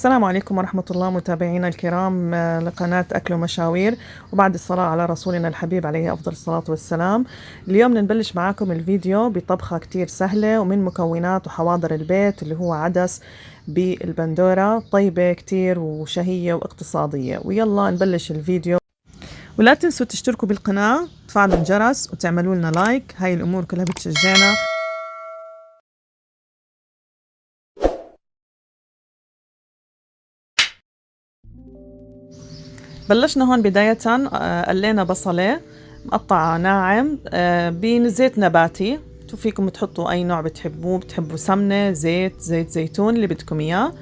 السلام عليكم ورحمة الله متابعينا الكرام لقناة أكل ومشاوير. وبعد الصلاة على رسولنا الحبيب عليه أفضل الصلاة والسلام. اليوم نبلش معاكم الفيديو بطبخة كتير سهلة ومن مكونات وحواضر البيت اللي هو عدس بالبندورة، طيبة كتير وشهية واقتصادية. ويلا نبلش الفيديو، ولا تنسوا تشتركوا بالقناة، تفعلوا الجرس وتعملوا لنا لايك، هاي الأمور كلها بتشجعنا. بلشنا هون بداية قلينا بصلة مقطعة ناعم بزيت نباتي. فيكم تحطوا أي نوع بتحبوا سمنة، زيت زيتون اللي بدكم إياه.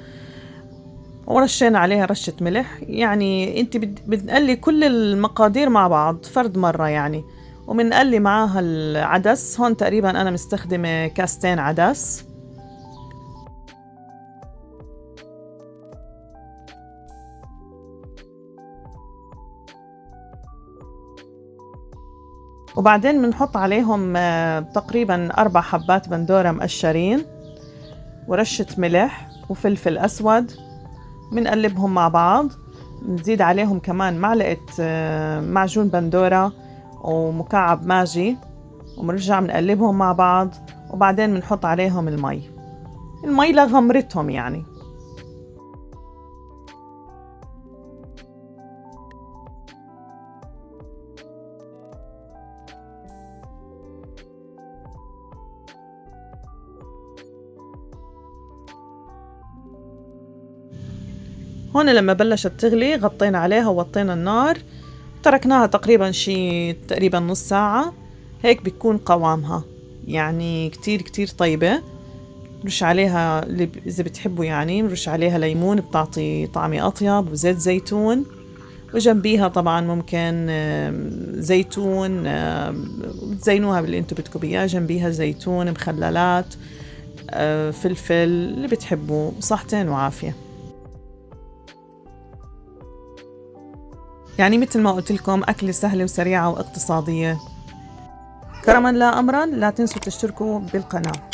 ورشينا عليها رشة ملح، يعني انت بتقلي كل المقادير مع بعض فرد مرة يعني. ومنقلي معاها العدس، هون تقريبا أنا مستخدمة كاستين عدس. وبعدين بنحط عليهم تقريبا 4 حبات بندورة مقشرين، ورشة ملح وفلفل أسود. بنقلبهم مع بعض، نزيد عليهم كمان معلقة معجون بندورة ومكعب ماجي، ومرجع بنقلبهم مع بعض. وبعدين بنحط عليهم المي لغمرتهم يعني. هون لما بلشت تغلي غطينا عليها ووطينا النار، تركناها تقريبا نص ساعة. هيك بيكون قوامها، يعني كتير طيبة. نرش عليها إذا بتحبوا يعني نرش عليها ليمون، بتعطي طعمة أطيب، وزيت زيتون. وجنبيها طبعا ممكن زيتون، بتزينوها باللي انتو بدكم إياه. جنبيها زيتون، مخللات، فلفل اللي بتحبوه. صحتين وعافية. يعني مثل ما قلت لكم، أكلة سهلة وسريعة واقتصادية. كرما لا أمرا، لا تنسوا تشتركوا بالقناة.